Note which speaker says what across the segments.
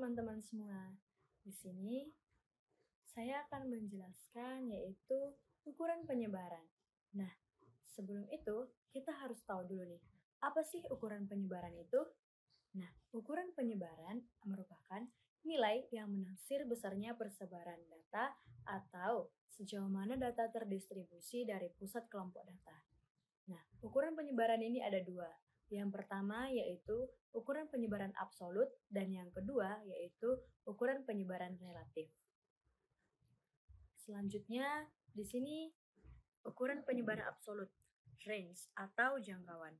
Speaker 1: teman-teman semua. Di sini saya akan menjelaskan yaitu ukuran penyebaran. Nah, sebelum itu kita harus tahu dulu nih, apa sih ukuran penyebaran itu? Nah, ukuran penyebaran merupakan nilai yang menaksir besarnya persebaran data atau sejauh mana data terdistribusi dari pusat kelompok data. Nah, ukuran penyebaran ini ada dua. Yang pertama yaitu ukuran penyebaran absolut dan yang kedua yaitu ukuran penyebaran relatif. Selanjutnya, di sini ukuran penyebaran absolut, range atau jangkauan.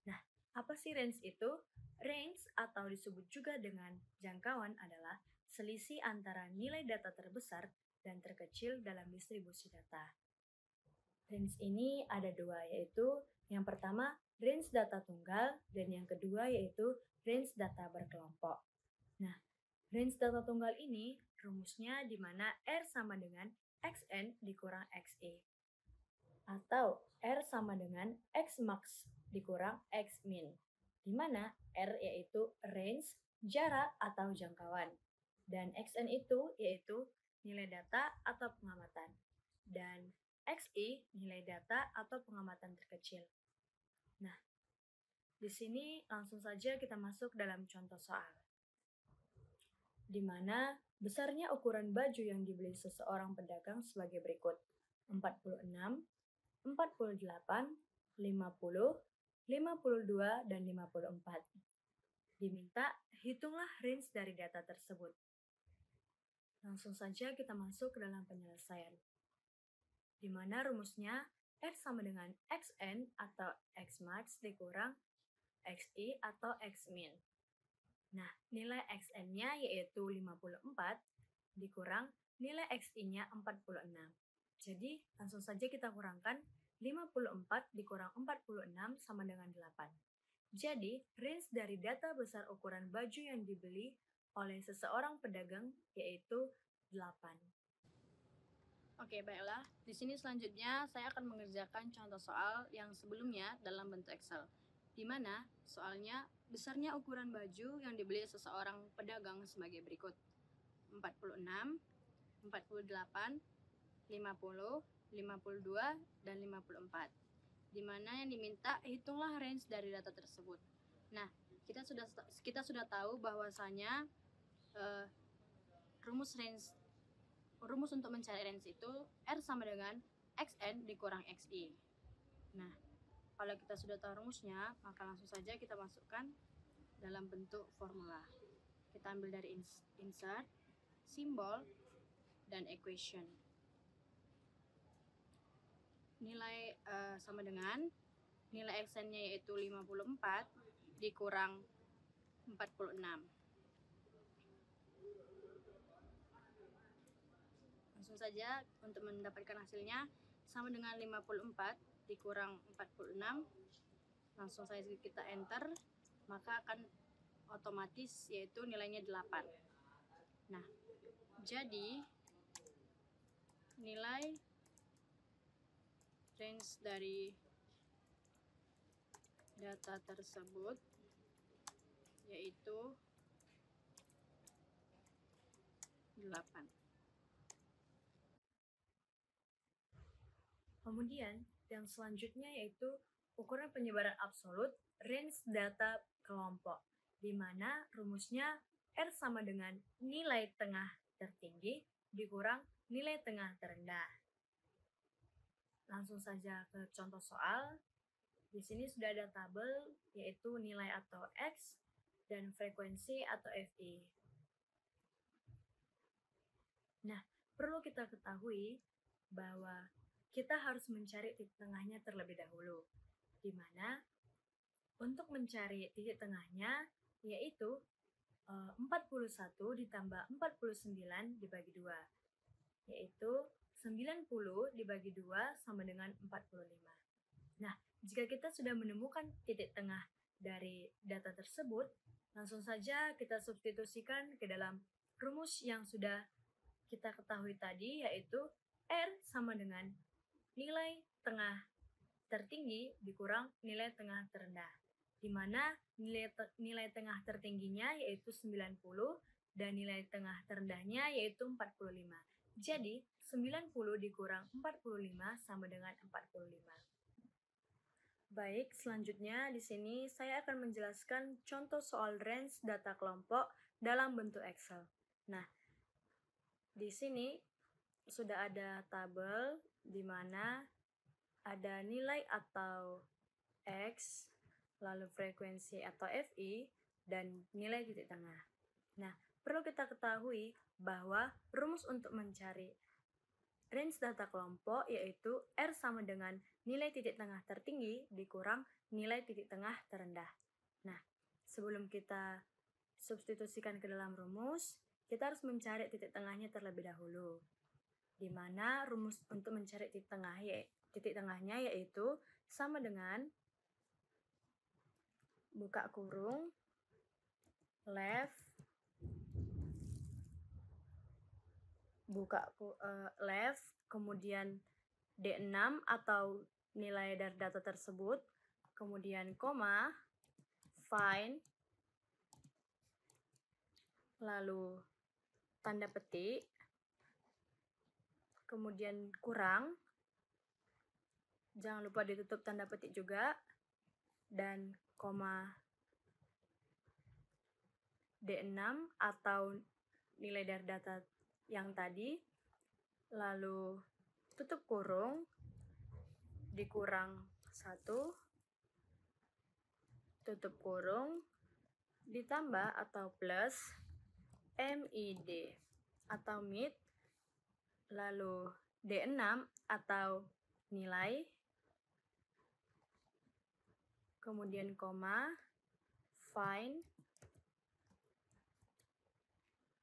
Speaker 1: Nah, apa sih range itu? Range atau disebut juga dengan jangkauan adalah selisih antara nilai data terbesar dan terkecil dalam distribusi data. Range ini ada dua, yaitu yang pertama range data tunggal dan yang kedua yaitu range data berkelompok. Nah, range data tunggal ini rumusnya di mana R sama dengan XN dikurang XE atau R sama dengan X max dikurang X min, di mana R yaitu range, jarak atau jangkauan, dan XN itu yaitu nilai data atau pengamatan, dan XI nilai data atau pengamatan terkecil. Nah, di sini langsung saja kita masuk dalam contoh soal, di mana besarnya ukuran baju yang dibeli seseorang pedagang sebagai berikut: 46, 48, 50, 52, dan 54. Diminta hitunglah range dari data tersebut. Langsung saja kita masuk ke dalam penyelesaian, di mana rumusnya R sama dengan XN atau X max dikurang XI atau X min. Nah, nilai XN-nya yaitu 54 dikurang nilai XI-nya 46. Jadi, langsung saja kita kurangkan 54 dikurang 46 sama dengan 8. Jadi, range dari data besar ukuran baju yang dibeli oleh seseorang pedagang yaitu 8.
Speaker 2: Oke, baiklah. Di sini selanjutnya saya akan mengerjakan contoh soal yang sebelumnya dalam bentuk Excel, di mana soalnya besarnya ukuran baju yang dibeli seseorang pedagang sebagai berikut: 46, 48, 50, 52, dan 54. Di mana yang diminta hitunglah range dari data tersebut. Nah, kita sudah tahu bahwasanya rumus untuk mencari range itu R sama dengan XN dikurang XI. Nah, kalau kita sudah tahu rumusnya, maka langsung saja kita masukkan dalam bentuk formula. Kita ambil dari insert, simbol, dan equation. Nilai sama dengan nilai XN-nya yaitu 54 dikurang 46. Langsung saja untuk mendapatkan hasilnya sama dengan 54 dikurang 46. Langsung saja kita enter, maka akan otomatis yaitu nilainya 8. Nah, jadi nilai range dari data tersebut yaitu 8.
Speaker 1: Kemudian, yang selanjutnya yaitu ukuran penyebaran absolut range data kelompok, di mana rumusnya R sama dengan nilai tengah tertinggi dikurang nilai tengah terendah. Langsung saja ke contoh soal. Di sini sudah ada tabel yaitu nilai atau X dan frekuensi atau FI. Nah, perlu kita ketahui bahwa kita harus mencari titik tengahnya terlebih dahulu, di mana untuk mencari titik tengahnya yaitu 41 ditambah 49 dibagi 2, yaitu 90 dibagi 2 sama dengan 45. Nah, jika kita sudah menemukan titik tengah dari data tersebut, langsung saja kita substitusikan ke dalam rumus yang sudah kita ketahui tadi, yaitu R sama dengan nilai tengah tertinggi dikurang nilai tengah terendah, di mana nilai tengah tertingginya yaitu 90 dan nilai tengah terendahnya yaitu 45. Jadi, 90 dikurang 45 sama dengan 45. Baik, selanjutnya di sini saya akan menjelaskan contoh soal range data kelompok dalam bentuk Excel. Nah, di sini sudah ada tabel di mana ada nilai atau X, lalu frekuensi atau FI, dan nilai titik tengah. Nah, perlu kita ketahui bahwa rumus untuk mencari range data kelompok yaitu R sama dengan nilai titik tengah tertinggi dikurang nilai titik tengah terendah. Nah, sebelum kita substitusikan ke dalam rumus, kita harus mencari titik tengahnya terlebih dahulu. Di mana rumus untuk mencari titik tengahnya yaitu sama dengan buka kurung left kemudian D6 atau nilai dari data tersebut, kemudian koma, find, lalu tanda petik, kemudian kurang, jangan lupa ditutup tanda petik juga, dan koma D6 atau nilai dari data yang tadi, lalu tutup kurung, dikurang 1, tutup kurung, ditambah atau plus MID atau mid, lalu D6 atau nilai, kemudian koma, find,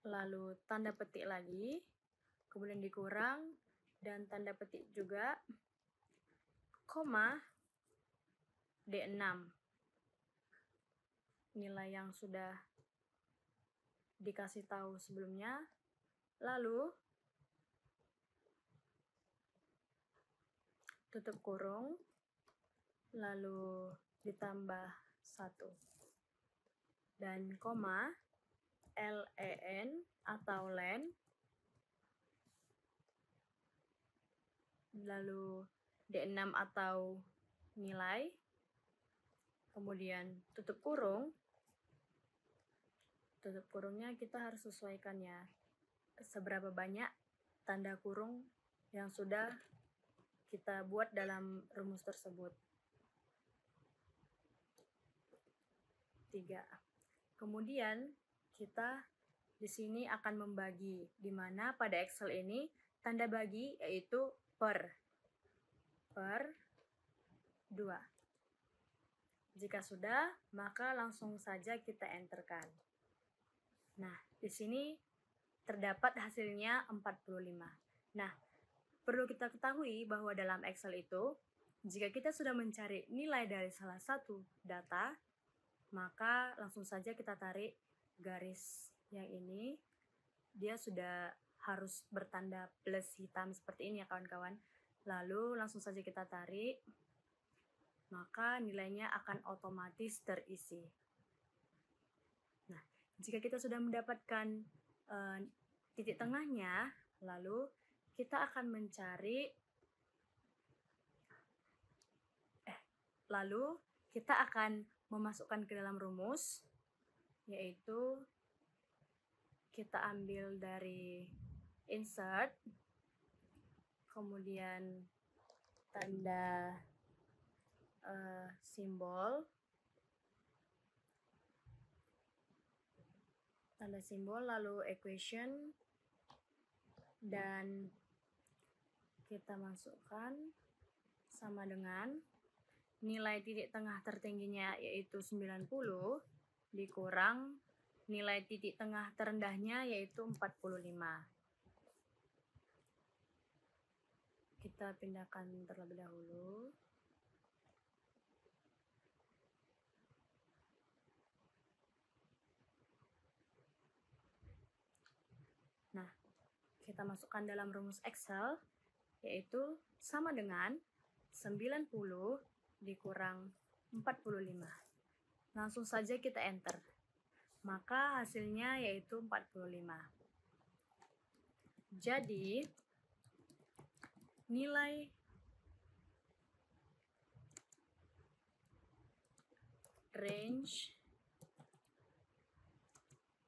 Speaker 1: lalu tanda petik lagi, kemudian dikurang, dan tanda petik juga, koma, D6, nilai yang sudah dikasih tahu sebelumnya, lalu tutup kurung, lalu ditambah 1, dan koma, LEN atau len, lalu D6 atau nilai, kemudian tutup kurung. Tutup kurungnya kita harus sesuaikan ya, seberapa banyak tanda kurung yang sudah kita buat dalam rumus tersebut. 3. Kemudian kita di sini akan membagi, di mana pada Excel ini tanda bagi yaitu per 2. Jika sudah, maka langsung saja kita enterkan. Nah, di sini terdapat hasilnya 45. Nah, perlu kita ketahui bahwa dalam Excel itu, jika kita sudah mencari nilai dari salah satu data, maka langsung saja kita tarik garis yang ini. Dia sudah harus bertanda plus hitam seperti ini ya kawan-kawan. Lalu langsung saja kita tarik, maka nilainya akan otomatis terisi. Nah, jika kita sudah mendapatkan titik tengahnya, lalu kita akan mencari, lalu kita akan memasukkan ke dalam rumus, yaitu kita ambil dari insert, kemudian tanda simbol, lalu equation, dan kita masukkan sama dengan nilai titik tengah tertingginya yaitu 90 dikurang nilai titik tengah terendahnya yaitu 45. Kita pindahkan terlebih dahulu. Nah, kita masukkan dalam rumus Excel yaitu sama dengan 90 dikurang 45. Langsung saja kita enter. maka hasilnya yaitu 45. Jadi, nilai range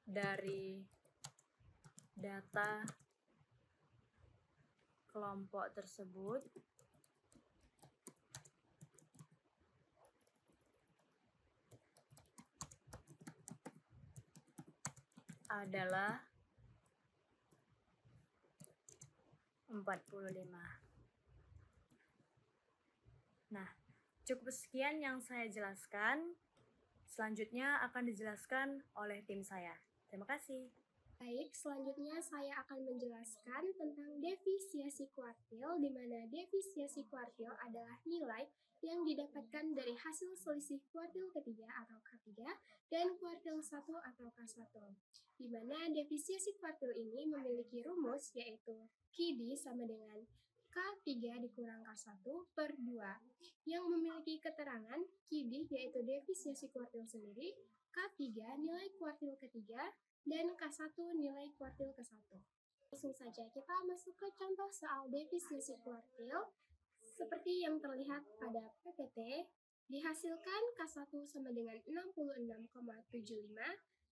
Speaker 1: dari data kelompok tersebut adalah 45. Nah, cukup sekian yang saya jelaskan. Selanjutnya akan dijelaskan oleh tim saya. Terima kasih.
Speaker 3: Baik, selanjutnya saya akan menjelaskan tentang defisiasi kuartil, di mana defisiasi kuartil adalah nilai yang didapatkan dari hasil selisih kuartil ketiga atau K3 dan kuartil 1 atau K1. Di mana defisiasi kuartil ini memiliki rumus yaitu QD sama dengan K3 dikurang K1 per 2 yang memiliki keterangan QD yaitu defisiasi kuartil sendiri, K3 nilai kuartil ketiga, dan K1 nilai kuartil ke-1. Langsung saja kita masuk ke contoh soal defisiasi kuartil. Seperti yang terlihat pada PPT, dihasilkan K1 sama dengan 66,75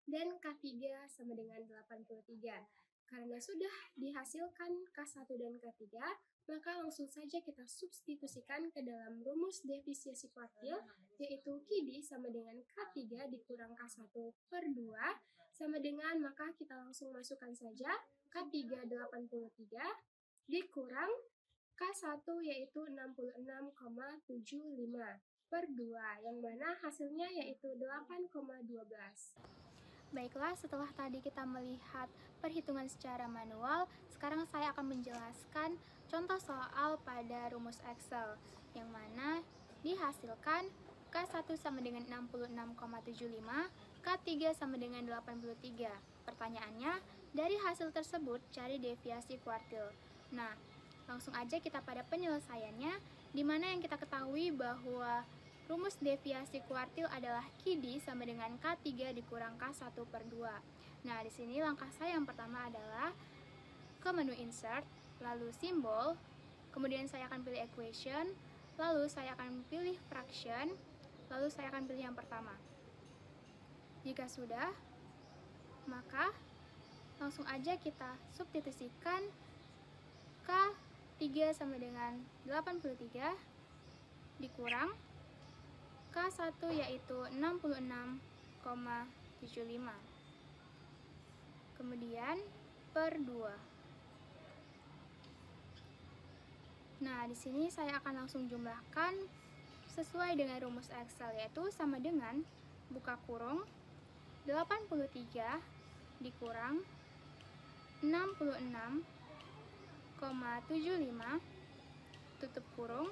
Speaker 3: dan K3 sama dengan 83. Karena sudah dihasilkan K1 dan K3, maka langsung saja kita substitusikan ke dalam rumus defisiasi kuartil, yaitu QD sama dengan K3 dikurang K1 per 2, sama dengan, maka kita langsung masukkan saja K3 83 dikurang K1 yaitu 66,75 per 2, yang mana hasilnya yaitu 8,12.
Speaker 4: Baiklah, setelah tadi kita melihat perhitungan secara manual, sekarang saya akan menjelaskan contoh soal pada rumus Excel, yang mana dihasilkan K1 sama dengan 66,75, K3 sama dengan 83. Pertanyaannya, dari hasil tersebut cari deviasi kuartil. Nah, langsung aja kita pada penyelesaiannya, di mana yang kita ketahui bahwa rumus deviasi kuartil adalah QD sama dengan K3 dikurang K1 per 2. Nah, di sini langkah saya yang pertama adalah ke menu insert, lalu simbol, kemudian saya akan pilih equation, lalu saya akan pilih fraction, lalu saya akan pilih yang pertama. Jika sudah, maka langsung aja kita substitusikan K3 sama dengan 83 dikurang K1 yaitu 66,75. Kemudian per 2. Nah, di sini saya akan langsung jumlahkan sesuai dengan rumus Excel, yaitu sama dengan buka kurung 83 dikurang 66,75 tutup kurung.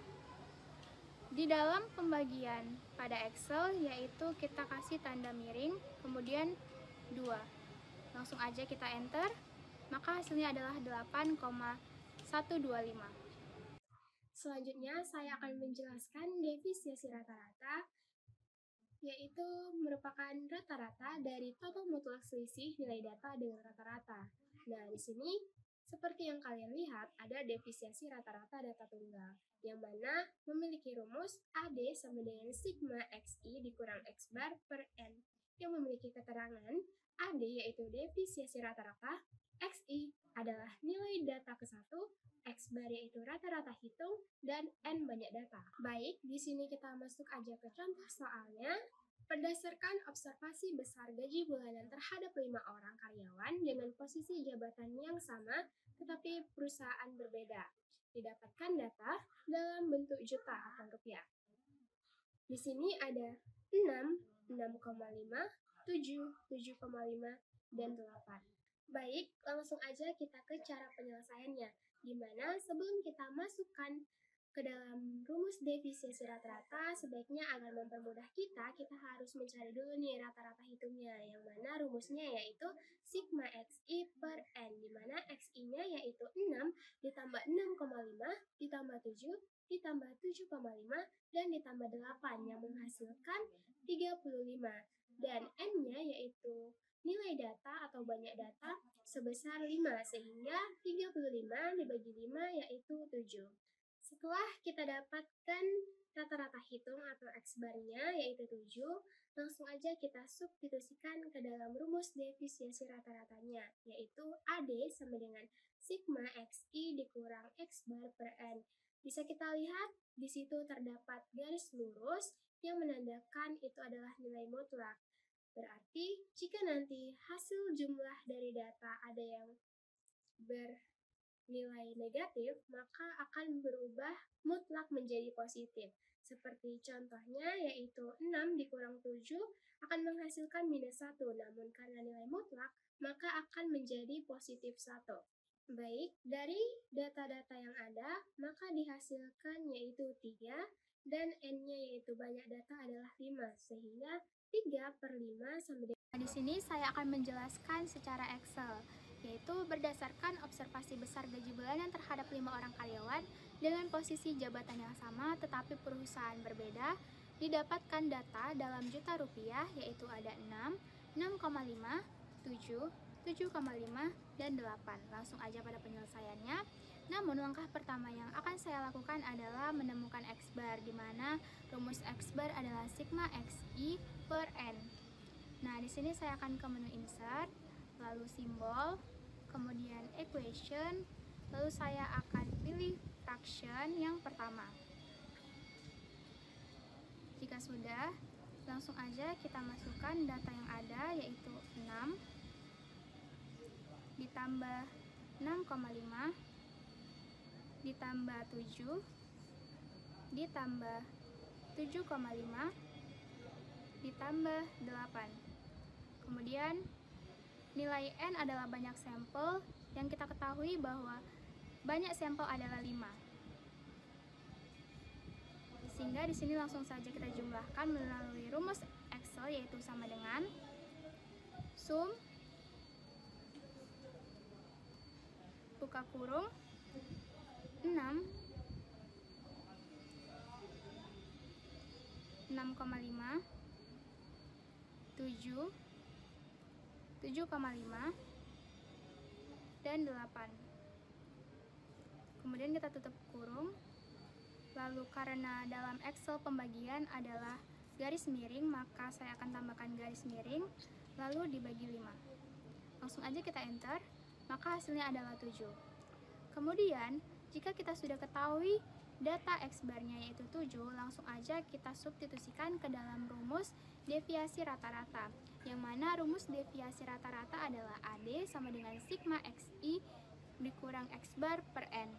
Speaker 4: Di dalam pembagian pada Excel yaitu kita kasih tanda miring, kemudian 2. Langsung aja kita enter, maka hasilnya adalah 8,125.
Speaker 3: Selanjutnya saya akan menjelaskan defisiasi rata-rata, yaitu merupakan rata-rata dari total mutlak selisih nilai data dengan rata-rata. Nah, di sini seperti yang kalian lihat ada defisiasi rata-rata data tunggal, yang mana memiliki rumus AD sama dengan sigma XI dikurang X bar per N, yang memiliki keterangan AD yaitu defisiasi rata-rata, XI adalah nilai data ke-1, X bar yaitu rata-rata hitung, dan N banyak data. Baik, di sini kita masuk aja ke contoh soalnya. Berdasarkan observasi besar gaji bulanan terhadap 5 orang karyawan dengan posisi jabatan yang sama tetapi perusahaan berbeda, didapatkan data dalam bentuk juta atau rupiah. Di sini ada 6, 6,5, 7, 7,5, dan 8. Baik, langsung aja kita ke cara penyelesaiannya, di mana sebelum kita masukkan ke dalam rumus defisiasi rata-rata, sebaiknya agar mempermudah kita harus mencari dulu nih rata-rata hitungnya, yang mana rumusnya yaitu sigma XI per N, di mana XI-nya yaitu 6 ditambah 6,5 ditambah 7 ditambah 7,5 dan ditambah 8 yang menghasilkan 35. dan N-nya yaitu nilai data atau banyak data sebesar 5, sehingga 35 dibagi 5 yaitu 7. Setelah kita dapatkan rata-rata hitung atau X-bar-nya yaitu 7, langsung aja kita substitusikan ke dalam rumus defisiensi rata-ratanya, yaitu AD sama dengan sigma XI dikurang X-bar per N. Bisa kita lihat, di situ terdapat garis lurus yang menandakan itu adalah nilai mutlak. Berarti, jika nanti hasil jumlah dari data ada yang bernilai negatif, maka akan berubah mutlak menjadi positif. Seperti contohnya yaitu 6 dikurang 7 akan menghasilkan minus 1, namun karena nilai mutlak, maka akan menjadi positif 1. Baik, dari data-data yang ada, maka dihasilkan yaitu 3, dan N-nya yaitu banyak data adalah 5, sehingga 3/5 sama dengan...
Speaker 4: Di sini saya akan menjelaskan secara Excel, yaitu berdasarkan observasi besar gaji bulanan terhadap 5 orang karyawan dengan posisi jabatan yang sama tetapi perusahaan berbeda, didapatkan data dalam juta rupiah yaitu ada 6, 6,5, 7, 7,5, dan 8. Langsung aja pada penyelesaiannya. Namun langkah pertama yang akan saya lakukan adalah menemukan X-bar, di mana rumus X-bar adalah sigma XI per N. Nah, di sini saya akan ke menu insert, lalu simbol, kemudian equation, lalu saya akan pilih fraction yang pertama. Jika sudah, langsung aja kita masukkan data yang ada yaitu 6 ditambah 6,5 ditambah 7 ditambah 7,5 ditambah 8. Kemudian nilai N adalah banyak sampel yang kita ketahui bahwa banyak sampel adalah 5. Sehingga di sini langsung saja kita jumlahkan melalui rumus Excel yaitu sama dengan sum buka kurung 6 6,5 7 7,5 dan 8. Kemudian kita tutup kurung. Lalu karena dalam Excel pembagian adalah garis miring, maka saya akan tambahkan garis miring lalu dibagi 5. Langsung aja kita enter, maka hasilnya adalah 7. Kemudian jika kita sudah ketahui data X-bar-nya yaitu 7, langsung aja kita substitusikan ke dalam rumus deviasi rata-rata, yang mana rumus deviasi rata-rata adalah AD sama dengan sigma XI dikurang X-bar per N.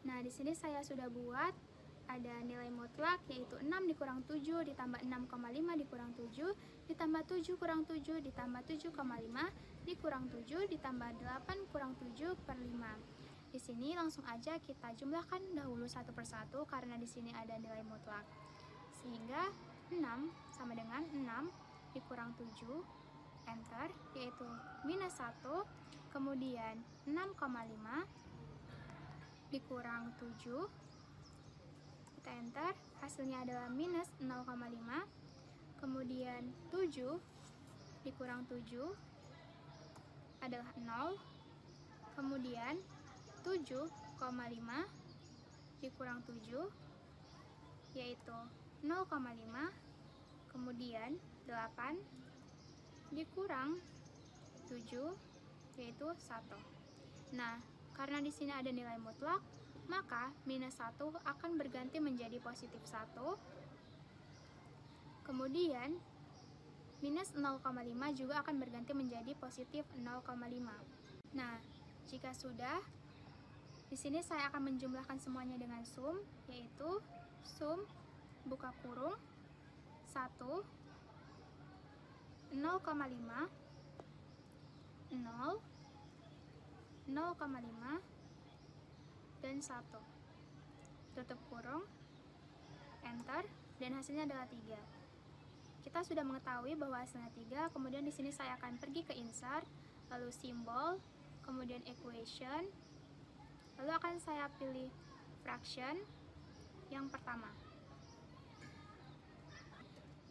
Speaker 4: Nah, di sini saya sudah buat ada nilai mutlak yaitu 6 dikurang 7 ditambah 6,5 dikurang 7 ditambah 7 kurang 7 ditambah 7,5 dikurang 7 ditambah 8 kurang 7 per 5. Di sini langsung aja kita jumlahkan dahulu satu persatu karena di sini ada nilai mutlak. Sehingga 6 sama dengan 6 dikurang 7, enter, yaitu minus 1, kemudian 6,5 dikurang 7, kita enter, hasilnya adalah minus 0,5, kemudian 7 dikurang 7 adalah 0, kemudian 7,5 dikurang 7 yaitu 0,5, kemudian 8 dikurang 7 yaitu 1. Nah, karena di sini ada nilai mutlak, maka minus 1 akan berganti menjadi positif 1. Kemudian minus 0,5 juga akan berganti menjadi positif 0,5. Nah, jika sudah, di sini saya akan menjumlahkan semuanya dengan sum, yaitu sum buka kurung 1 0,5 0 0,5 dan 1. Tutup kurung, enter, dan hasilnya adalah 3. Kita sudah mengetahui bahwa hasilnya 3, kemudian di sini saya akan pergi ke insert, lalu simbol, kemudian equation, lalu akan saya pilih fraction yang pertama.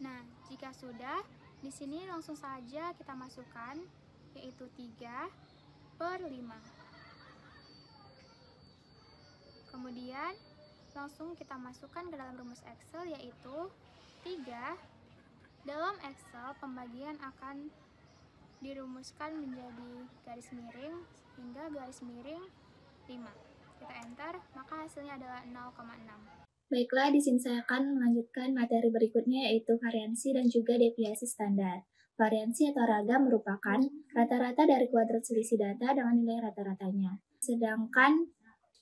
Speaker 4: Nah, jika Jika sudah, di sini langsung saja kita masukkan, yaitu 3/5. Kemudian, langsung kita masukkan ke dalam rumus Excel, yaitu 3. Dalam Excel, pembagian akan dirumuskan menjadi garis miring hingga garis miring 5. Kita enter, maka hasilnya adalah 0,6.
Speaker 5: Baiklah, di sini saya akan melanjutkan materi berikutnya yaitu variansi dan juga deviasi standar. Variansi atau ragam merupakan rata-rata dari kuadrat selisih data dengan nilai rata-ratanya. Sedangkan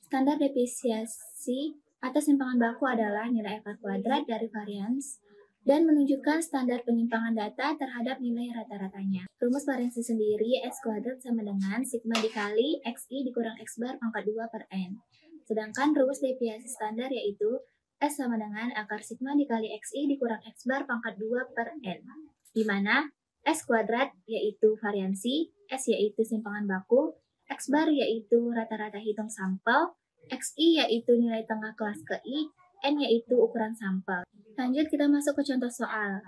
Speaker 5: standar deviasi atau simpangan baku adalah nilai akar kuadrat dari varians dan menunjukkan standar penyimpangan data terhadap nilai rata-ratanya. Rumus variansi sendiri, S kuadrat sama dengan sigma dikali XI dikurang X bar pangkat 2 per N. Sedangkan rumus deviasi standar yaitu S sama dengan akar sigma dikali XI dikurang X bar pangkat 2 per N. Di mana S kuadrat yaitu variansi, S yaitu simpangan baku, X bar yaitu rata-rata hitung sampel, XI yaitu nilai tengah kelas ke I, N yaitu ukuran sampel. Lanjut kita masuk ke contoh soal,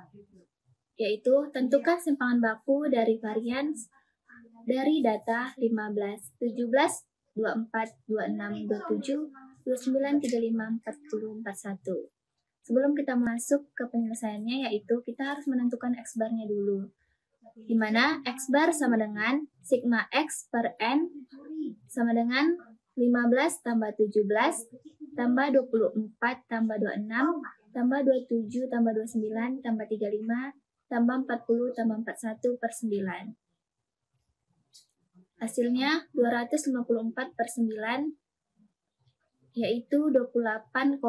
Speaker 5: yaitu tentukan simpangan baku dari varians dari data 15, 17, 24, 26, 27, 29, 35, 40, 41. Sebelum kita masuk ke penyelesaiannya, yaitu kita harus menentukan X bar-nya dulu. Di mana X bar sama dengan sigma X per N sama dengan 15 tambah 17 tambah 24 tambah 26 tambah 27 tambah 29 tambah 35 tambah 40 tambah 41 per 9. Hasilnya 254 per 9 yaitu 28,22.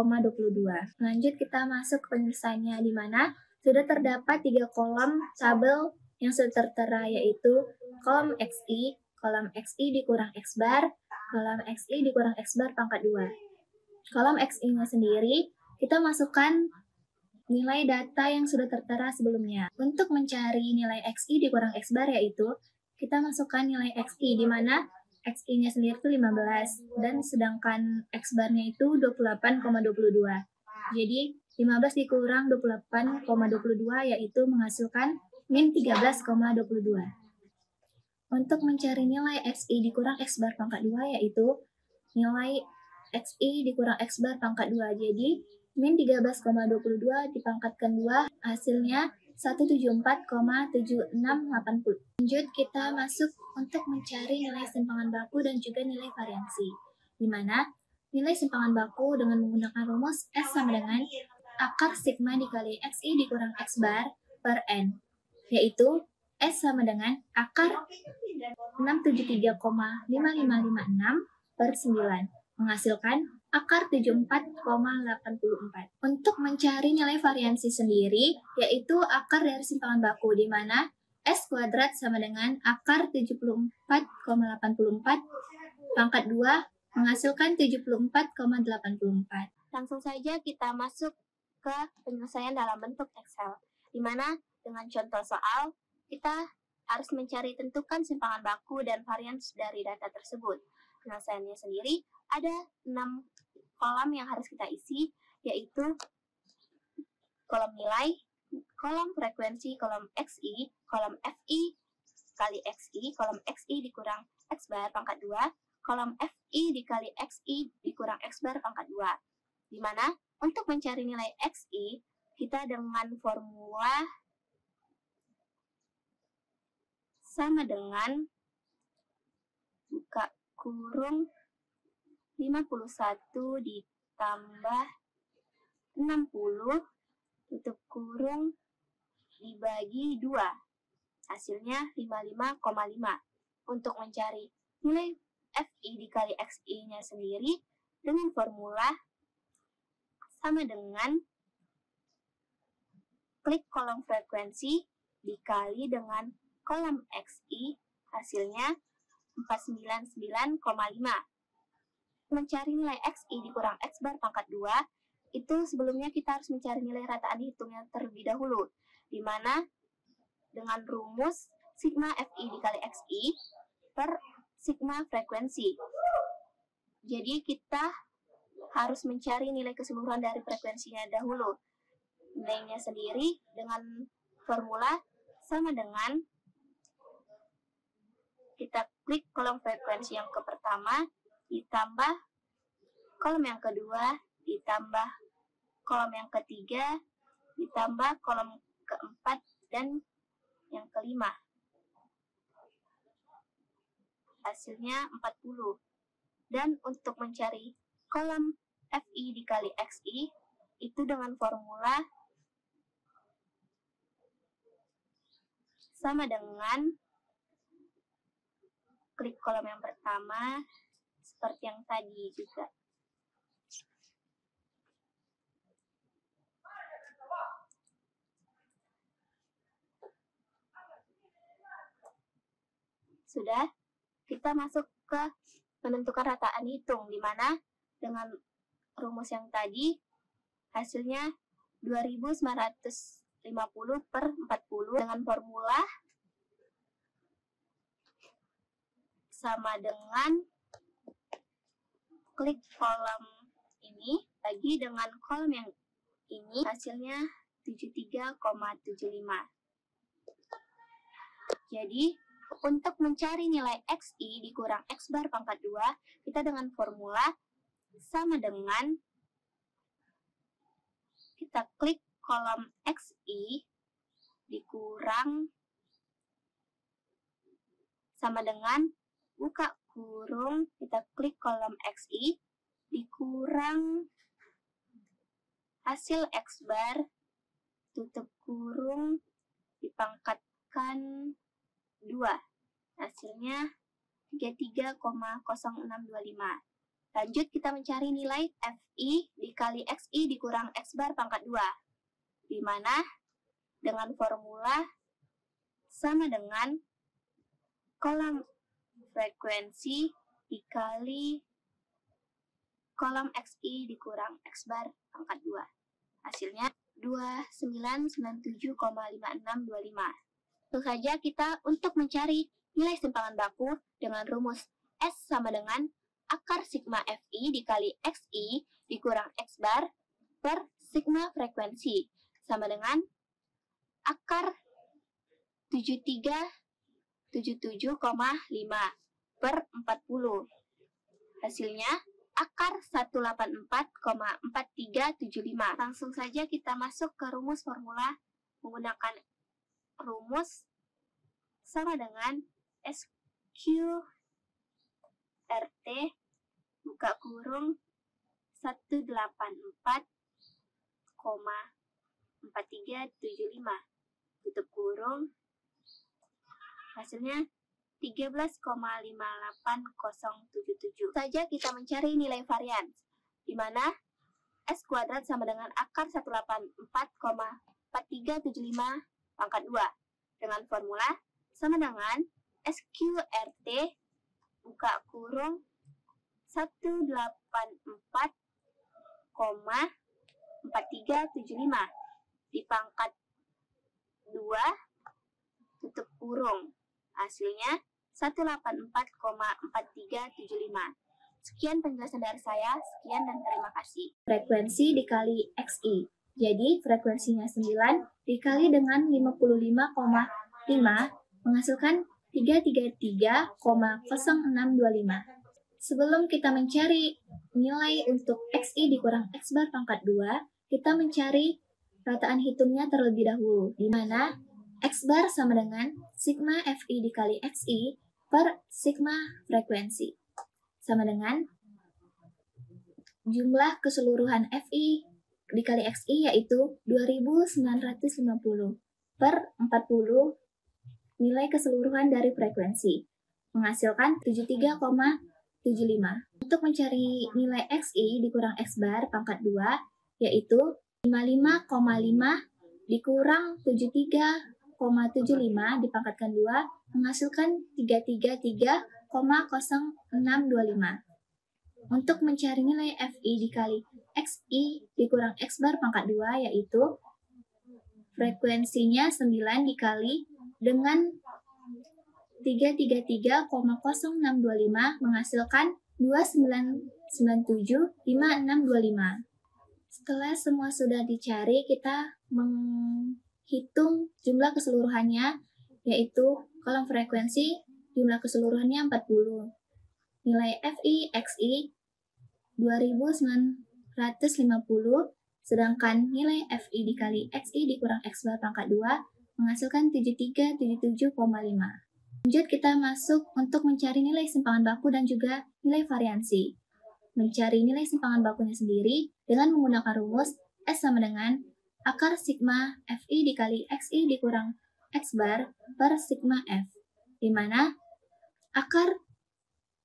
Speaker 5: Lanjut kita masuk ke penyelesaiannya di mana sudah terdapat 3 kolom tabel yang sudah tertera yaitu kolom XI dikurang X bar, kolom XI dikurang X bar pangkat 2. Kolom XI-nya sendiri kita masukkan nilai data yang sudah tertera sebelumnya. Untuk mencari nilai XI dikurang X bar yaitu kita masukkan nilai XI di mana XI-nya sendiri itu 15 dan sedangkan X bar-nya itu 28,22. Jadi 15 dikurang 28,22 yaitu menghasilkan min 13,22. Untuk mencari nilai XI dikurang X bar pangkat 2 yaitu nilai XI dikurang X bar pangkat 2. Jadi min 13,22 dipangkatkan 2 hasilnya 174,7680. Lanjut kita masuk untuk mencari nilai simpangan baku dan juga nilai variansi. Di mana nilai simpangan baku dengan menggunakan rumus S sama dengan akar sigma dikali XI dikurang X bar per N, yaitu S sama dengan akar 673,5556 per 9, menghasilkan akar 74,84. Untuk mencari nilai variansi sendiri, yaitu akar dari simpangan baku, di mana S kuadrat sama dengan akar 74,84 pangkat 2 menghasilkan 74,84.
Speaker 6: Langsung saja kita masuk ke penyelesaian dalam bentuk Excel, di mana dengan contoh soal, kita harus mencari tentukan simpangan baku dan varians dari data tersebut. Penyelesaiannya sendiri ada 6 kolom yang harus kita isi, yaitu kolom nilai, kolom frekuensi, kolom XI, kolom FI kali XI, kolom XI dikurang X bar pangkat 2, kolom FI dikali XI dikurang X bar pangkat 2. Di mana untuk mencari nilai XI, kita dengan formula sama dengan buka kurung 51 ditambah 60 tutup kurung dibagi 2. Hasilnya 55,5. Untuk mencari nilai FI dikali XI-nya sendiri dengan formula sama dengan klik kolom frekuensi dikali dengan kolom XI, hasilnya 499,5. Mencari nilai XI dikurang X bar pangkat 2, itu sebelumnya kita harus mencari nilai rataan hitungnya terlebih dahulu, di mana dengan rumus sigma FI dikali XI per sigma frekuensi. Jadi kita harus mencari nilai keseluruhan dari frekuensinya dahulu. Nilainya sendiri dengan formula sama dengan kita klik kolom frekuensi yang pertama, ditambah kolom yang kedua, ditambah kolom yang ketiga, ditambah kolom keempat, dan yang kelima. Hasilnya 40. Dan untuk mencari kolom FI dikali XI, itu dengan formula sama dengan klik kolom yang pertama, seperti yang tadi juga. Sudah, kita masuk ke menentukan rataan hitung, di mana dengan rumus yang tadi, hasilnya 2950 per 40 dengan formula sama dengan klik kolom ini, lagi dengan kolom yang ini, hasilnya 73,75. Jadi, untuk mencari nilai XI dikurang X bar pangkat 2, kita dengan formula sama dengan kita klik kolom XI dikurang sama dengan buka kurung, kita klik kolom XI dikurang hasil X bar, tutup kurung, dipangkatkan 2. Hasilnya 33,0625. Lanjut kita mencari nilai FI dikali XI dikurang X bar pangkat 2. Di mana dengan formula sama dengan kolom frekuensi dikali kolom XI dikurang X bar pangkat 2. Hasilnya 2997,5625. Tentu saja kita untuk mencari nilai simpangan baku dengan rumus S sama dengan akar sigma FI dikali XI dikurang X bar per sigma frekuensi sama dengan akar 7377,5 per 40. Hasilnya akar 184,4375. Langsung saja kita masuk ke rumus formula menggunakan rumus sama dengan SQRT buka kurung 184,4375 tutup kurung, hasilnya 13,58077. Saja kita mencari nilai varians, di mana S kuadrat sama dengan akar 184,4375 pangkat 2 dengan formula sama dengan SQRT buka kurung 184,4375 dipangkat 2 tutup kurung, hasilnya 184,4375. Sekian penjelasan dari saya, sekian dan terima kasih.
Speaker 5: Frekuensi dikali XI. Jadi, frekuensinya 9 dikali dengan 55,5 menghasilkan 333,0625. Sebelum kita mencari nilai untuk XI dikurang X bar pangkat 2, kita mencari rataan hitungnya terlebih dahulu, di mana X bar sama dengan sigma FI dikali XI per sigma frekuensi. Sama dengan jumlah keseluruhan FI dikali XI yaitu 2950 per 40 nilai keseluruhan dari frekuensi, menghasilkan 73,75. Untuk mencari nilai XI dikurang X bar pangkat 2 yaitu 55,5 dikurang 73,75 dipangkatkan 2 menghasilkan 333,0625. Untuk mencari nilai FI dikali XI dikurang X bar pangkat 2 yaitu frekuensinya 9 dikali dengan 333,0625 menghasilkan 2997,5625. Setelah semua sudah dicari, kita hitung jumlah keseluruhannya, yaitu kolom frekuensi jumlah keseluruhannya 40. Nilai FI XI 2950, sedangkan nilai FI dikali XI dikurang X bar pangkat 2 menghasilkan 7377,5. Lanjut kita masuk untuk mencari nilai simpangan baku dan juga nilai variansi. Mencari nilai simpangan bakunya sendiri dengan menggunakan rumus S sama dengan akar sigma FI dikali XI dikurang X bar per sigma F, di mana akar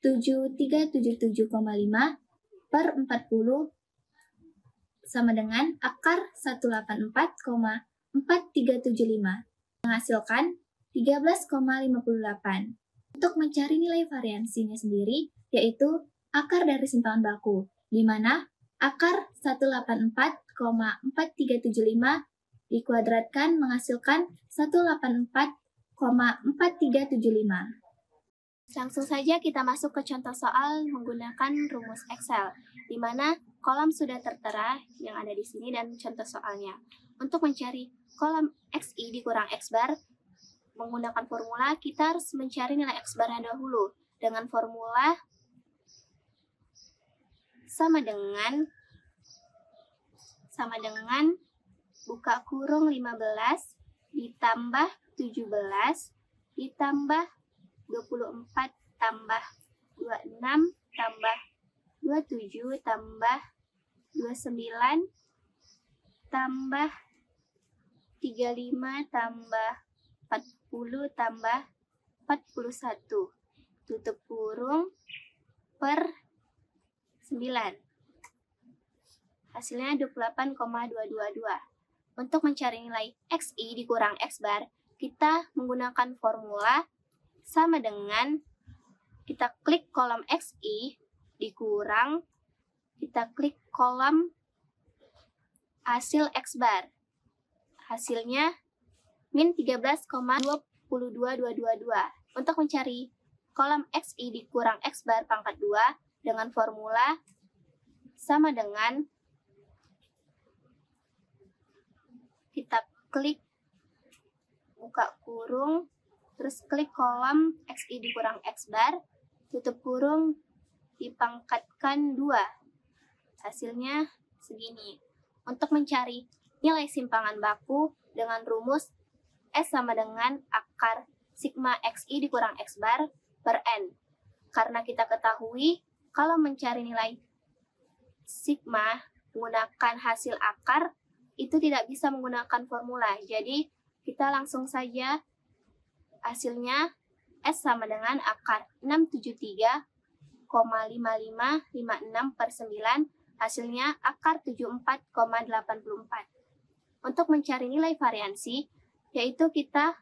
Speaker 5: 7377,5 per 40 sama dengan akar 184,4375, menghasilkan 13,58. Untuk mencari nilai variansinya sendiri, yaitu akar dari simpangan baku, di mana akar 184,4375 dikuadratkan menghasilkan 184,4375.
Speaker 6: Langsung saja kita masuk ke contoh soal menggunakan rumus Excel, di mana kolom sudah tertera yang ada di sini dan contoh soalnya. Untuk mencari kolom XI dikurang X bar, menggunakan formula kita harus mencari nilai X barnya dahulu. Dengan formula sama dengan buka kurung 15 ditambah 17 ditambah 24 tambah 26 tambah 27 tambah 29 tambah 35 tambah 40 tambah 41 tutup kurung per 9. Hasilnya 28,222. Untuk mencari nilai XI dikurang X bar, kita menggunakan formula sama dengan kita klik kolom XI dikurang, kita klik kolom hasil X bar. Hasilnya min 13,22222. Untuk mencari kolom XI dikurang X bar pangkat 2 dengan formula sama dengan kita klik buka kurung, terus klik kolom XI dikurang X bar, tutup kurung, dipangkatkan 2. Hasilnya segini. Untuk mencari nilai simpangan baku dengan rumus S sama dengan akar sigma XI dikurang X bar per N. Karena kita ketahui kalau mencari nilai sigma menggunakan hasil akar, itu tidak bisa menggunakan formula. Jadi kita langsung saja hasilnya S sama dengan akar 673,5556 per 9, hasilnya akar 74,84. Untuk mencari nilai variansi, yaitu kita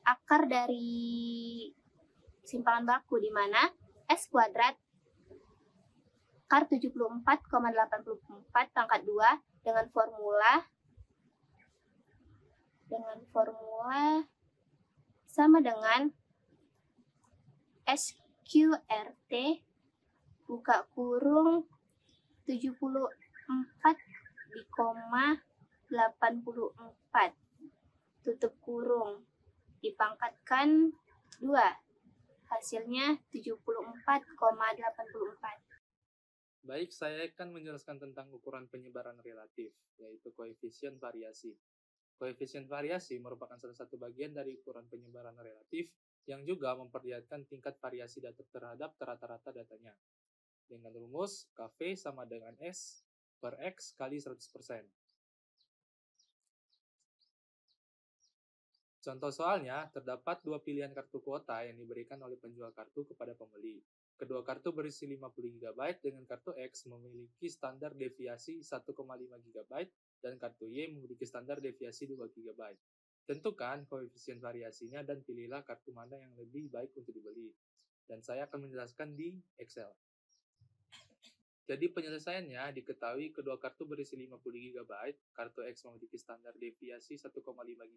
Speaker 6: akar dari simpangan baku, di mana S kuadrat akar 74,84 pangkat 2 dengan formula sama dengan SQRT buka kurung 74 di koma 84 tutup kurung dipangkatkan 2, hasilnya 74,84.
Speaker 7: Baik, saya akan menjelaskan tentang ukuran penyebaran relatif, yaitu koefisien variasi. Koefisien variasi merupakan salah satu bagian dari ukuran penyebaran relatif yang juga memperlihatkan tingkat variasi data terhadap rata-rata datanya. Dengan rumus KV sama dengan S per X kali 100%. Contoh soalnya, terdapat 2 pilihan kartu kuota yang diberikan oleh penjual kartu kepada pembeli. Kedua kartu berisi 50 GB dengan kartu X memiliki standar deviasi 1,5 GB dan kartu Y memiliki standar deviasi 2 GB. Tentukan koefisien variasinya dan pilihlah kartu mana yang lebih baik untuk dibeli. Dan saya akan menjelaskan di Excel. Jadi penyelesaiannya diketahui kedua kartu berisi 50 GB, kartu X memiliki standar deviasi 1,5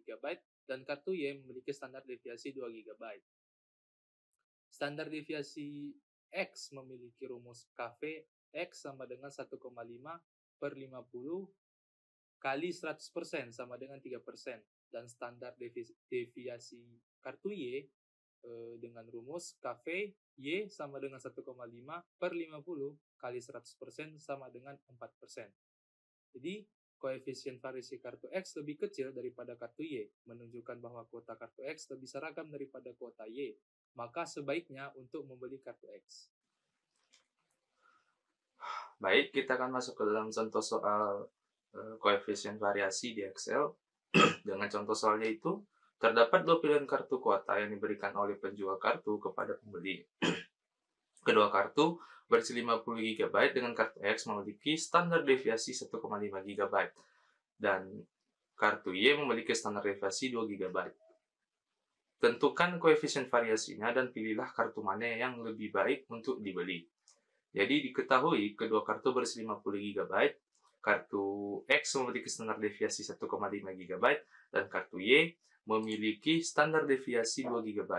Speaker 7: GB, dan kartu Y memiliki standar deviasi 2 GB. Standar deviasi X memiliki rumus KV X sama dengan 1,5 per 50 kali 100% sama dengan 3%. Dan standar deviasi kartu Y dengan rumus KV Y sama dengan 1,5 per 50 kali 100% sama dengan 4%. Jadi, koefisien variasi kartu X lebih kecil daripada kartu Y, menunjukkan bahwa kuota kartu X lebih seragam daripada kuota Y. Maka sebaiknya untuk membeli kartu X.
Speaker 8: Baik, kita akan masuk ke dalam contoh soal koefisien variasi di Excel. Dengan contoh soalnya itu, terdapat 2 pilihan kartu kuota yang diberikan oleh penjual kartu kepada pembeli. Kedua kartu berisi 50 GB dengan kartu X memiliki standar deviasi 1,5 GB. Dan kartu Y memiliki standar deviasi 2 GB. Tentukan koefisien variasinya dan pilihlah kartu mana yang lebih baik untuk dibeli. Jadi diketahui kedua kartu berisi 50 GB, kartu X memiliki standar deviasi 1,5 GB, dan kartu Y memiliki standar deviasi 2 GB.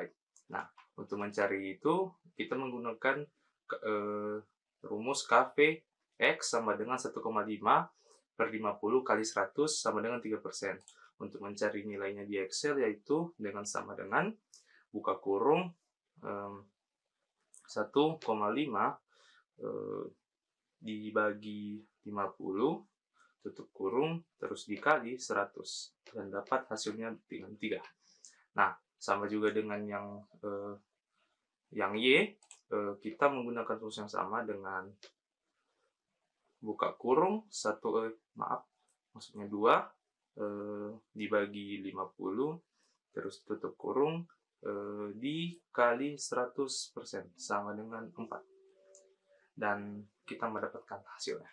Speaker 8: Nah, untuk mencari itu, kita menggunakan rumus KV X sama dengan 1,5 per 50 kali 100 sama dengan 3%. Untuk mencari nilainya di Excel, yaitu dengan sama dengan buka kurung 1,5 dibagi 50, tutup kurung, terus dikali 100, dan dapat hasilnya dengan 3. Nah, sama juga dengan yang Y, kita menggunakan rumus yang sama dengan buka kurung 2 dibagi 50, terus tutup kurung dikali 100%, sama dengan 4. Dan kita mendapatkan hasilnya.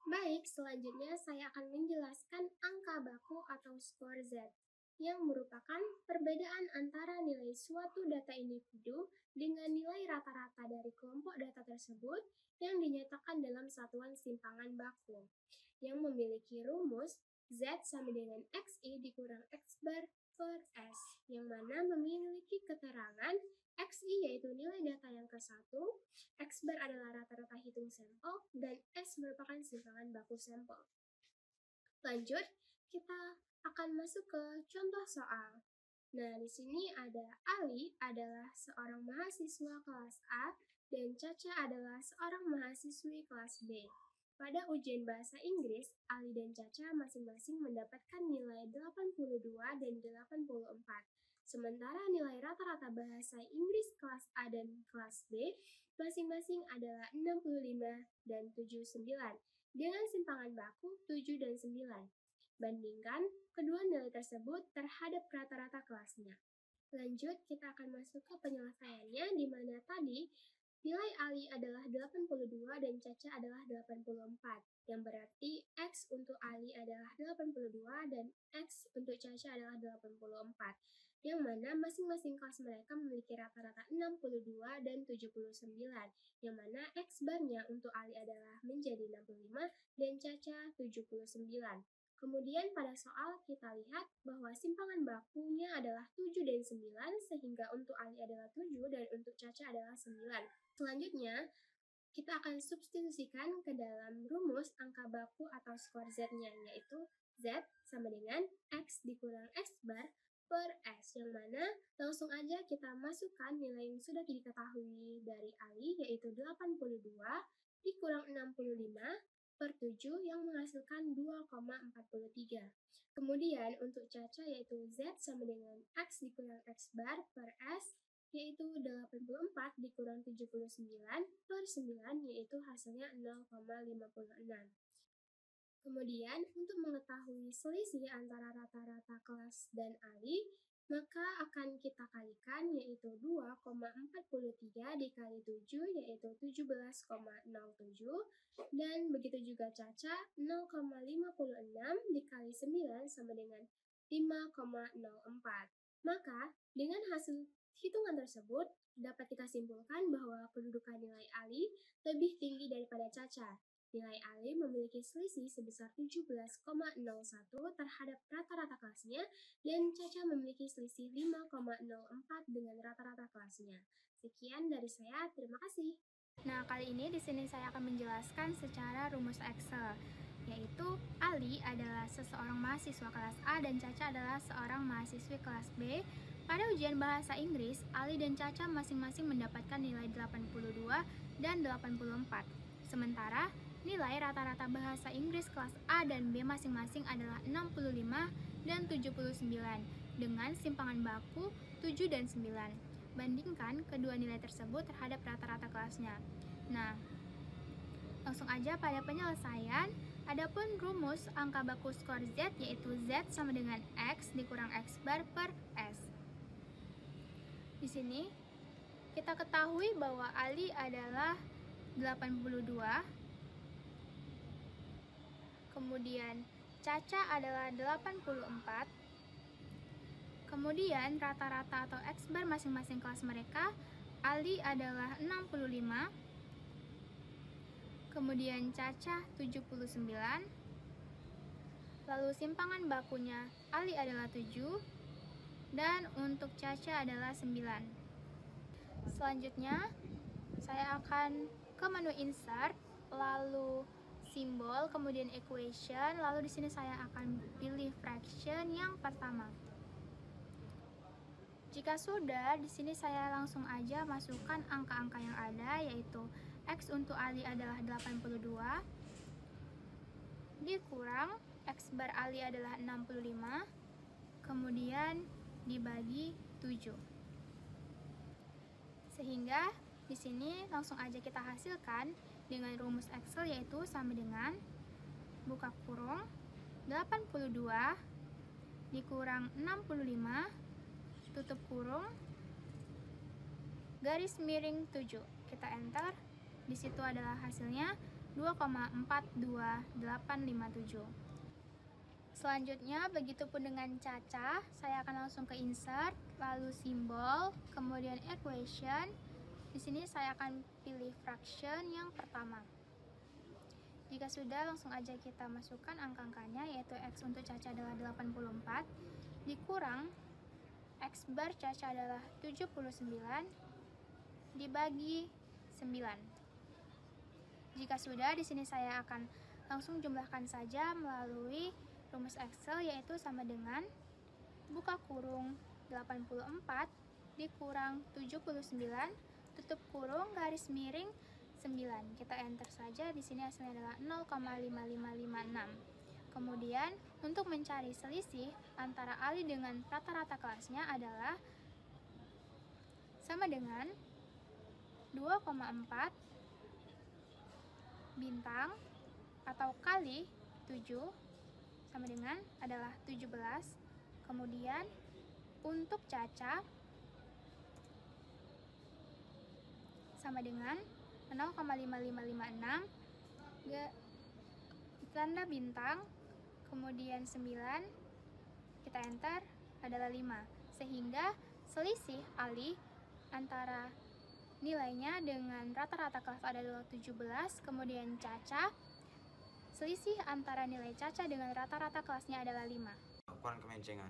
Speaker 3: Baik, selanjutnya saya akan menjelaskan angka baku atau skor Z, yang merupakan perbedaan antara nilai suatu data individu dengan nilai rata-rata dari kelompok data tersebut yang dinyatakan dalam satuan simpangan baku, yang memiliki rumus Z sama dengan XI dikurang X bar per S, yang mana memiliki keterangan XI yaitu nilai data yang ke-1, X bar adalah rata-rata hitung sampel, dan S merupakan simpangan baku sampel. Lanjut, kita akan masuk ke contoh soal. Nah, di sini ada Ali adalah seorang mahasiswa kelas A dan Caca adalah seorang mahasiswi kelas B. Pada ujian bahasa Inggris, Ali dan Caca masing-masing mendapatkan nilai 82 dan 84. Sementara nilai rata-rata bahasa Inggris kelas A dan kelas B masing-masing adalah 65 dan 79, dengan simpangan baku 7 dan 9. Bandingkan kedua nilai tersebut terhadap rata-rata kelasnya. Lanjut, kita akan masuk ke penyelesaiannya, di mana tadi nilai Ali adalah 82 dan Caca adalah 84, yang berarti X untuk Ali adalah 82 dan X untuk Caca adalah 84, yang mana masing-masing kelas mereka memiliki rata-rata 62 dan 79, yang mana X barnya untuk Ali adalah menjadi 65 dan Caca 79. Kemudian pada soal kita lihat bahwa simpangan bakunya adalah 7 dan 9, sehingga untuk Ali adalah 7 dan untuk Caca adalah 9. Selanjutnya, kita akan substitusikan ke dalam rumus angka baku atau skor Z-nya, yaitu Z sama dengan X dikurang X bar per S, yang mana langsung aja kita masukkan nilai yang sudah diketahui dari Ali, yaitu 82 dikurang 65 per 7 yang menghasilkan 2,43. Kemudian untuk Caca yaitu Z sama dengan X dikurang X bar per S, yaitu 84 dikurang 79 per 9, yaitu hasilnya 0,56. Kemudian, untuk mengetahui selisih antara rata-rata kelas dan Ali, maka akan kita kalikan, yaitu 2,43 dikali 7, yaitu 17,07, dan begitu juga Caca, 0,56 dikali 9 sama dengan 5,04. Maka, dengan hasil hitungan tersebut, dapat kita simpulkan bahwa kedudukan nilai Ali lebih tinggi daripada Caca. Nilai Ali memiliki selisih sebesar 17,01 terhadap rata-rata kelasnya, dan Caca memiliki selisih 5,04 dengan rata-rata kelasnya. Sekian dari saya, terima kasih.
Speaker 4: Nah, kali ini di sini saya akan menjelaskan secara rumus Excel, yaitu Ali adalah seseorang mahasiswa kelas A dan Caca adalah seorang mahasiswi kelas B. Pada ujian bahasa Inggris, Ali dan Caca masing-masing mendapatkan nilai 82 dan 84. Sementara nilai rata-rata bahasa Inggris kelas A dan B masing-masing adalah 65 dan 79 dengan simpangan baku 7 dan 9. Bandingkan kedua nilai tersebut terhadap rata-rata kelasnya. Nah, langsung aja pada penyelesaian. Adapun rumus angka baku skor Z yaitu Z sama dengan X dikurang X bar per S. Di sini kita ketahui bahwa Ali adalah 82, kemudian Caca adalah 84, kemudian rata-rata atau X bar masing-masing kelas mereka, Ali adalah 65, kemudian Caca 79, lalu simpangan bakunya Ali adalah 7, dan untuk Caca adalah 9. Selanjutnya, saya akan ke menu insert, lalu simbol, kemudian equation, lalu di sini saya akan pilih fraction yang pertama. Jika sudah, di sini saya langsung aja masukkan angka-angka yang ada, yaitu X untuk Ali adalah 82, dikurang X bar Ali adalah 65, kemudian dibagi 7. Sehingga di sini langsung aja kita hasilkan dengan rumus Excel, yaitu sama dengan buka kurung 82 dikurang 65 tutup kurung garis miring 7. Kita enter. Di situ adalah hasilnya 2,42857. Selanjutnya, begitupun dengan Caca, saya akan langsung ke insert, lalu simbol, kemudian equation. Di sini saya akan pilih fraction yang pertama. Jika sudah, langsung aja kita masukkan angka-angkanya, yaitu X untuk Caca adalah 84, dikurang X bar Caca adalah 79, dibagi 9. Jika sudah, di sini saya akan langsung jumlahkan saja melalui rumus Excel, yaitu sama dengan buka kurung 84 dikurang 79 tutup kurung garis miring 9. Kita enter saja. Di sini hasilnya adalah 0,5556. Kemudian untuk mencari selisih antara Ali dengan rata-rata kelasnya adalah sama dengan 2,4 bintang atau kali 7 sama dengan adalah 17. Kemudian untuk Caca sama dengan 0,5556 tanda bintang, kemudian 9, kita enter, adalah 5. Sehingga selisih Ali antara nilainya dengan rata-rata kelas adalah 17, kemudian Caca, selisih antara nilai Caca dengan rata-rata kelasnya adalah 5.
Speaker 9: Ukuran kemencengan.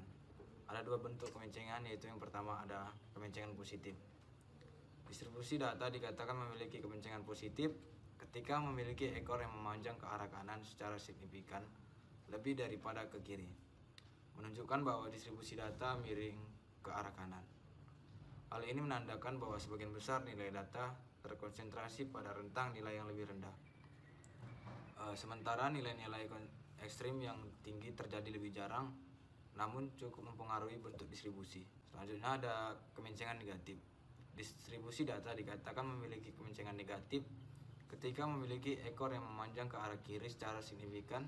Speaker 9: Ada dua bentuk kemencengan, yaitu yang pertama ada kemencengan positif. Distribusi data dikatakan memiliki kemencengan positif ketika memiliki ekor yang memanjang ke arah kanan secara signifikan lebih daripada ke kiri, menunjukkan bahwa distribusi data miring ke arah kanan. Hal ini menandakan bahwa sebagian besar nilai data terkonsentrasi pada rentang nilai yang lebih rendah. Sementara nilai-nilai ekstrim yang tinggi terjadi lebih jarang, namun cukup mempengaruhi bentuk distribusi. Selanjutnya ada kemencengan negatif. Distribusi data dikatakan memiliki kemencengan negatif ketika memiliki ekor yang memanjang ke arah kiri secara signifikan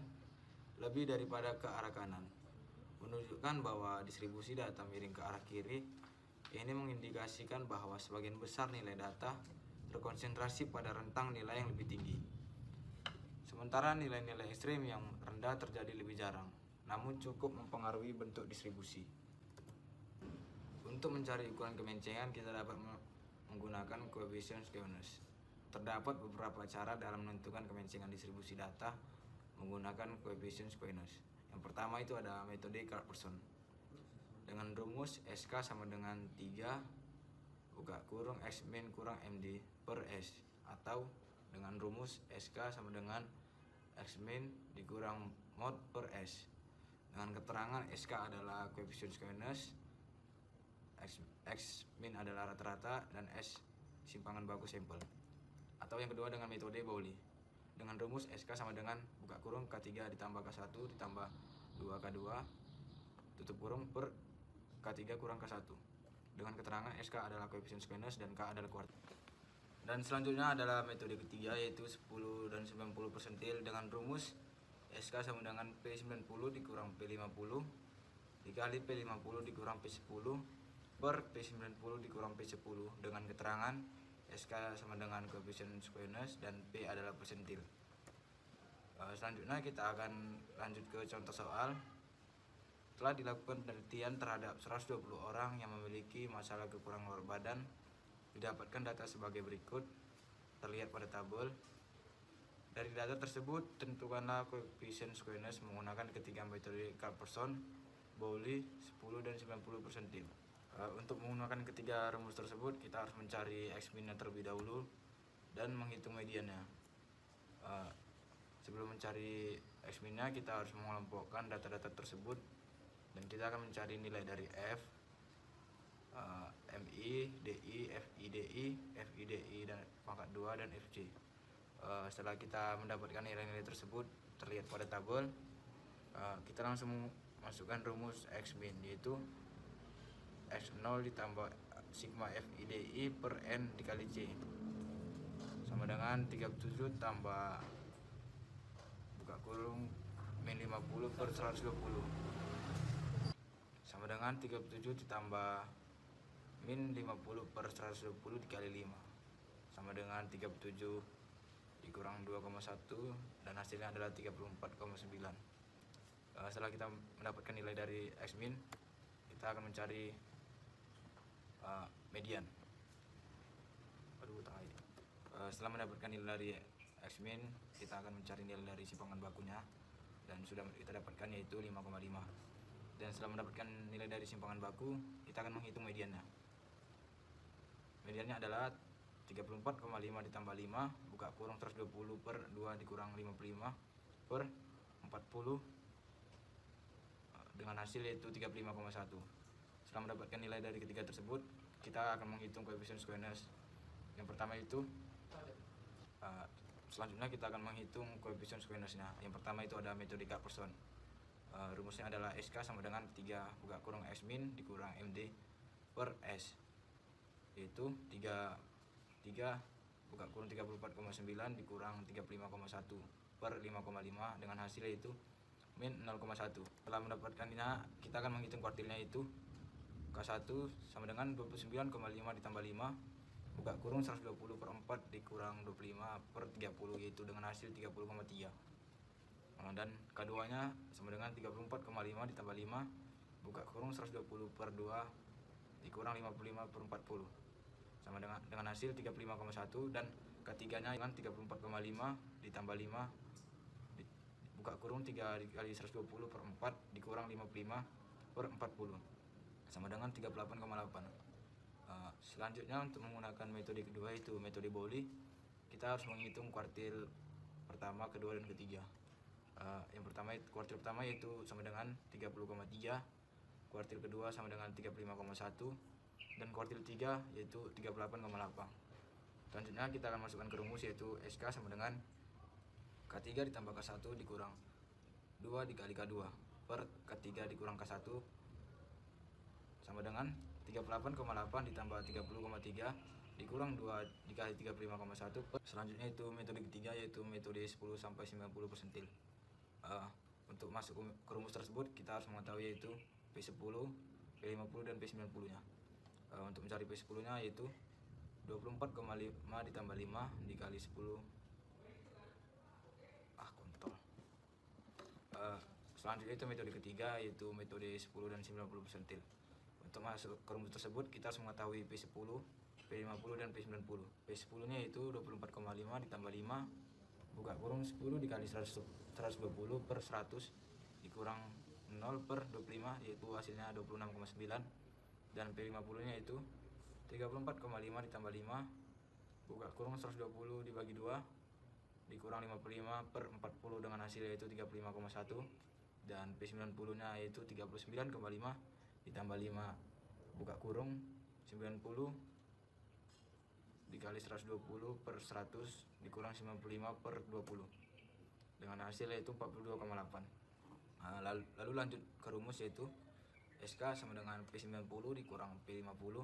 Speaker 9: lebih daripada ke arah kanan, menunjukkan bahwa distribusi data miring ke arah kiri. Ini mengindikasikan bahwa sebagian besar nilai data terkonsentrasi pada rentang nilai yang lebih tinggi. Sementara nilai-nilai ekstrem yang rendah terjadi lebih jarang, namun cukup mempengaruhi bentuk distribusi. Untuk mencari ukuran kemencengan, kita dapat menggunakan coefficient skewness. Terdapat beberapa cara dalam menentukan kemencengan distribusi data menggunakan coefficient skewness. Yang pertama itu ada metode Carl-Pearson dengan rumus SK sama dengan 3 buka kurung X min kurang MD per S. atau dengan rumus SK sama dengan X min dikurang mod per S. Dengan keterangan SK adalah koefisien squeness, X min adalah rata-rata, dan S simpangan baku sampel. Atau yang kedua dengan metode Pauli. Dengan rumus SK sama dengan buka kurung K3 ditambah K1 ditambah 2K2 tutup kurung per K3 kurang K1. Dengan keterangan SK adalah koefisien squeness dan K adalah kuartil. Dan selanjutnya adalah metode ketiga, yaitu 10 dan 90 persentil dengan rumus SK sama dengan P90 dikurang P50 dikali P50 dikurang P10 per P90 dikurang P10 dengan keterangan SK sama dengan koefisien squeness dan P adalah persentil. Selanjutnya kita akan lanjut ke contoh soal. Telah dilakukan penelitian terhadap 120 orang yang memiliki masalah kekurangan berat badan. Didapatkan data sebagai berikut, terlihat pada tabel. Dari data tersebut, tentukanlah koefisien squeness menggunakan ketiga metode Carlson, Pauli, 10 dan 90 persentil. Untuk menggunakan ketiga rumus tersebut, kita harus mencari X min terlebih dahulu dan menghitung mediannya. Sebelum mencari X min-nya, kita harus mengelompokkan data-data tersebut dan kita akan mencari nilai dari F, MI, DI, FIDI dan pangkat 2 dan FC. Setelah kita mendapatkan nilai-nilai tersebut terlihat pada tabel, kita langsung masukkan rumus X min, yaitu X0 ditambah sigma FIDI per N dikali C sama dengan 37 tambah buka kurung min 50 per 120 sama dengan 37 ditambah min 50 per 120 dikali 5 sama dengan 37 dikurang 2,1 dan hasilnya adalah 34,9. Setelah kita mendapatkan nilai dari X min, kita akan mencari median. Setelah mendapatkan nilai dari X min, kita akan mencari nilai dari simpangan bakunya dan sudah kita dapatkan, yaitu 5,5. Dan setelah mendapatkan nilai dari simpangan baku, kita akan menghitung mediannya. Mediannya adalah 34,5 ditambah 5 buka kurung 120 per 2 dikurang 55 per 40 dengan hasil yaitu 35,1. Setelah mendapatkan nilai dari ketiga tersebut, kita akan menghitung koefisien squeness. Yang pertama itu selanjutnya kita akan menghitung koefisien squeness-nya. Yang pertama itu ada metode Carlson. Rumusnya adalah SK sama dengan 3 buka kurung X min dikurang MD per S, yaitu 3 buka kurung 34,9 dikurang 35,1 per 5,5 dengan hasil yaitu min 0,1. Setelah mendapatkannya, kita akan menghitung kuartilnya, yaitu K1 sama dengan 29,5 ditambah 5 buka kurung 120 per 4 dikurang 25 per 30, yaitu dengan hasil 30,3. Dan K2 nya sama dengan 34,5 ditambah 5 buka kurung 120 per 2 dikurang 55 per 40 sama dengan hasil 35,1. Dan K3 nya dengan 34,5 ditambah 5 buka kurung 3 dikali 120 per 4 dikurang 55 per 40 sama dengan 38,8. Selanjutnya untuk menggunakan metode kedua, yaitu metode Pauli, kita harus menghitung kuartil pertama, kedua, dan ketiga. Yang pertama, kuartil pertama yaitu sama dengan 30,3, kuartil kedua sama dengan 35,1, dan kuartil 3 yaitu 38,8. Selanjutnya kita akan masukkan ke rumus, yaitu SK sama dengan K3 ditambah K1 dikurang 2 dikali K2 per K3 dikurang K1 sama dengan 38,8 ditambah 30,3 dikurang 2 dikali 35,1 per. Selanjutnya itu metode ketiga, yaitu metode 10 sampai 90 persentil. Untuk masuk ke rumus tersebut kita harus mengetahui yaitu P10, P50 dan P90 nya. Untuk mencari P10 nya yaitu 24,5 ditambah 5 dikali 10 selanjutnya itu metode ketiga, yaitu metode 10 dan 90 persentil. Untuk masuk ke rumus tersebut kita harus mengetahui P10, P50 dan P90. P10 nya yaitu 24,5 ditambah 5 buka kurung 10 dikali 120 per 100 dikurang 0 per 25, yaitu hasilnya 26,9. Dan P50 nya itu 34,5 ditambah 5 buka kurung 120 dibagi 2 dikurang 55 per 40 dengan hasil yaitu 35,1, dan P90 nya yaitu 39,5 ditambah 5 buka kurung 90 dikali 120 per 100 dikurang 95 per 20 dengan hasil yaitu 42,8. Lalu lanjut ke rumus, yaitu SK sama dengan P90 dikurang P50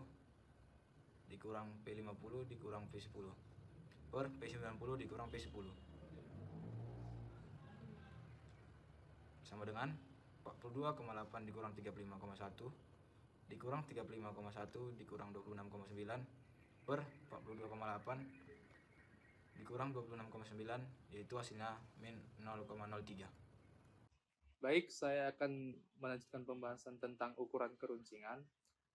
Speaker 9: dikurang P50 dikurang P10 per P90 dikurang P10 sama dengan 42,8 dikurang 35,1 dikurang 35,1 dikurang 26,9 per 42,8 dikurang 26,9, yaitu hasilnya min 0,03.
Speaker 7: Baik, saya akan melanjutkan pembahasan tentang ukuran keruncingan.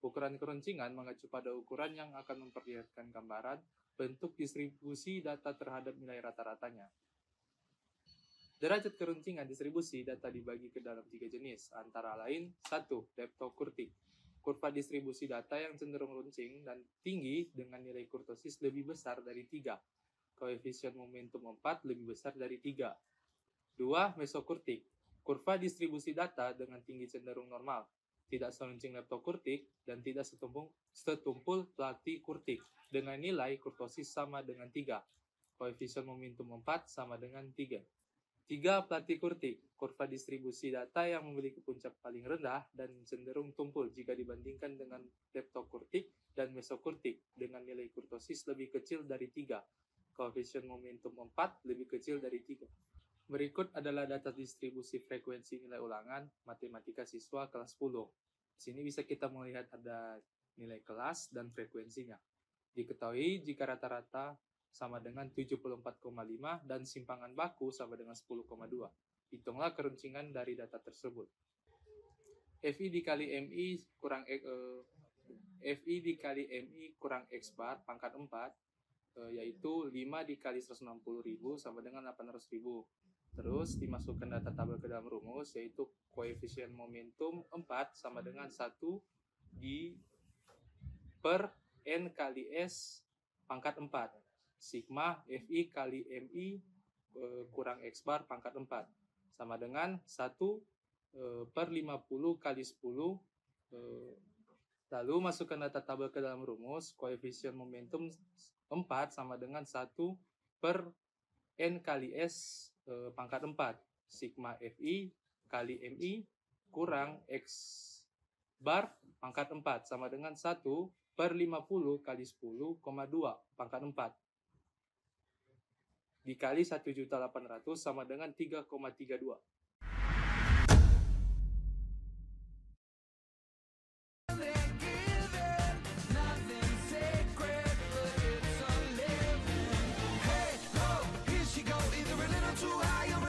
Speaker 7: Ukuran keruncingan mengacu pada ukuran yang akan memperlihatkan gambaran bentuk distribusi data terhadap nilai rata-ratanya. Derajat keruncingan distribusi data dibagi ke dalam 3 jenis, antara lain 1. Leptokurtik, kurva distribusi data yang cenderung runcing dan tinggi dengan nilai kurtosis lebih besar dari 3. Koefisien momentum 4 lebih besar dari 3. 2. Mesokurtik, kurva distribusi data dengan tinggi cenderung normal, tidak seruncing leptokurtik dan tidak setumpul platikurtik dengan nilai kurtosis sama dengan 3. Koefisien momentum 4 sama dengan 3. 3. Platikurtik, kurva distribusi data yang memiliki puncak paling rendah dan cenderung tumpul jika dibandingkan dengan leptokurtik dan mesokurtik dengan nilai kurtosis lebih kecil dari 3. Koefisien momentum 4 lebih kecil dari 3. Berikut adalah data distribusi frekuensi nilai ulangan matematika siswa kelas 10. Di sini bisa kita melihat ada nilai kelas dan frekuensinya. Diketahui jika rata-rata sama dengan 74,5 dan simpangan baku sama dengan 10,2. Hitunglah keruncingan dari data tersebut. FI dikali MI kurang X bar pangkat 4, yaitu 5 dikali 160.000 sama dengan 800.000. Terus dimasukkan data tabel ke dalam rumus, yaitu koefisien momentum 4 sama dengan 1 per N kali S pangkat 4. Sigma FI kali MI kurang X bar pangkat 4 sama dengan 1 per 50 kali 10. Lalu masukkan data tabel ke dalam rumus, koefisien momentum 4 sama dengan 1 per N kali S pangkat 4. Sigma FI kali MI kurang X bar pangkat 4 sama dengan 1 per 50 kali 10,2 pangkat 4. Dikali 1.800.000 sama dengan 3,32.